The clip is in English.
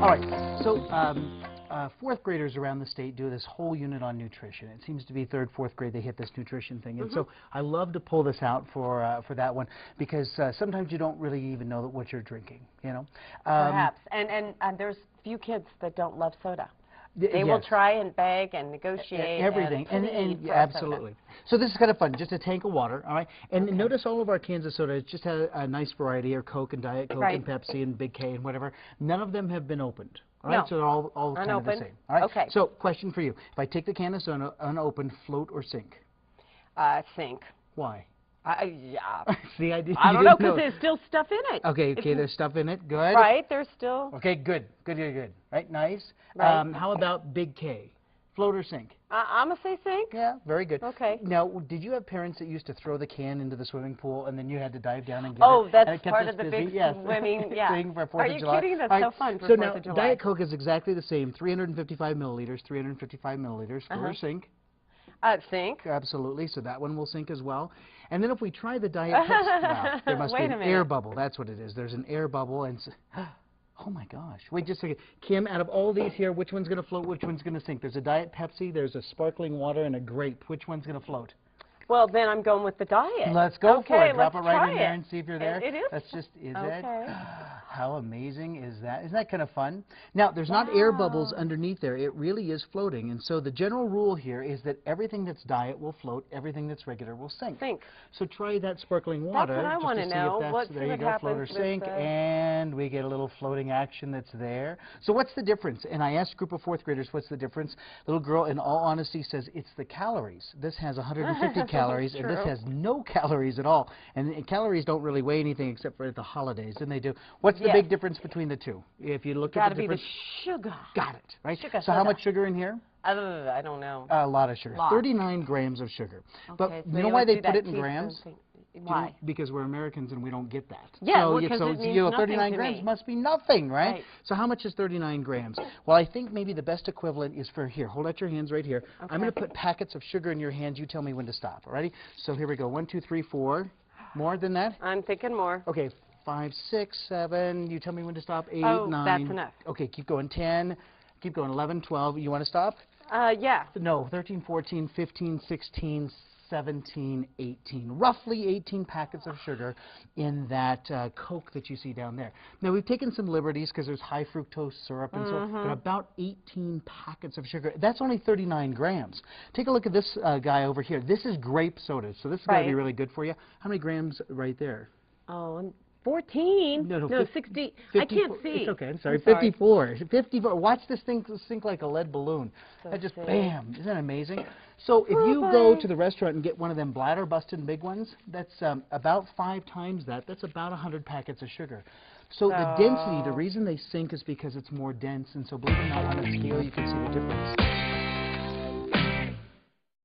All right, so fourth graders around the state do this whole unit on nutrition. It seems to be third, fourth grade they hit this nutrition thing. And so I love to pull this out for that one because sometimes you don't really even know what you're drinking, you know. Perhaps. And there's few kids that don't love soda. They will try and beg and negotiate everything, and absolutely. So this is kind of fun. Just a tank of water, all right. And notice all of our cans of soda just have a nice variety, or Coke and Diet Coke and Pepsi and Big K and whatever. None of them have been opened. All right, so they're all kind of the same. All right. Okay. So question for you: if I take the can of soda unopened, float or sink? Sink. Why? Yeah. See, I don't know because there's still stuff in it. Okay, there's stuff in it. Good. Right, there's still. Okay, good. Right, nice. Right. How about Big K? Float or sink? I'm going to say sink. Yeah, very good. Okay. Now, did you have parents that used to throw the can into the swimming pool and then you had to dive down and get it? That's part of the big swimming thing for 4th of July. Are you kidding? That's so fun for 4th of July. So now, Diet Coke is exactly the same, 355 milliliters, float or sink? Sink. Absolutely, so that one will sink as well. And then if we try the Diet Pepsi, well, there must be an air bubble. That's what it is. There's an air bubble, and oh my gosh. Wait just a second. Kim, out of all these here, which one's going to float, which one's going to sink? There's a Diet Pepsi, there's a sparkling water, and a grape. Which one's going to float? Well, then I'm going with the Diet. Let's go for it. Drop it right in there and see if you're there. It is. That's just, it? Okay. How amazing is that? Isn't that kind of fun? Now, there's not air bubbles underneath there. It really is floating. And so the general rule here is that everything that's Diet will float, everything that's regular will sink. So try that sparkling water. That's what I want to know. There you go, float or sink, and we get a little floating action that's there. So what's the difference? And I asked a group of 4th graders, what's the difference? Little girl, in all honesty, says it's the calories. This has 150 calories, and this has no calories at all. And calories don't really weigh anything except for at the holidays, and they do. What's the big difference between the two? If you look at the difference. Gotta be the sugar. Got it, right? Sugar so how much sugar in here? I don't know. A lot of sugar. 39 grams of sugar. Okay, but so you know why they put it in grams? Why? Because we're Americans and we don't get that. Yeah, so, because it means 39 grams must be nothing, right? Right. So how much is 39 grams? Well, I think maybe the best equivalent is for here. Hold out your hands right here. I'm going to put packets of sugar in your hands. You tell me when to stop. All righty? So here we go. 1, 2, 3, 4. More than that? I'm thinking more. Okay. 5, 6, 7. You tell me when to stop. 8, 9. That's enough. Okay, keep going. 10. Keep going. 11, 12. You want to stop? Yeah. No. 13, 14, 15, 16, 17, 18. Roughly 18 packets of sugar in that Coke that you see down there. Now, we've taken some liberties because there's high fructose syrup and so on, but about 18 packets of sugar. That's only 39 grams. Take a look at this guy over here. This is grape soda, so this is going to be really good for you. How many grams right there? Oh, 14? No, 60. 54. I can't see. It's okay. I'm sorry. 54. 54. Watch this thing sink like a lead balloon. That just, bam. Isn't that amazing? So if you go to the restaurant and get one of them bladder busting big ones, that's about 5 times that. That's about 100 packets of sugar. So the density, the reason they sink is because it's more dense. And so believe it or not, on a scale, you can see the difference.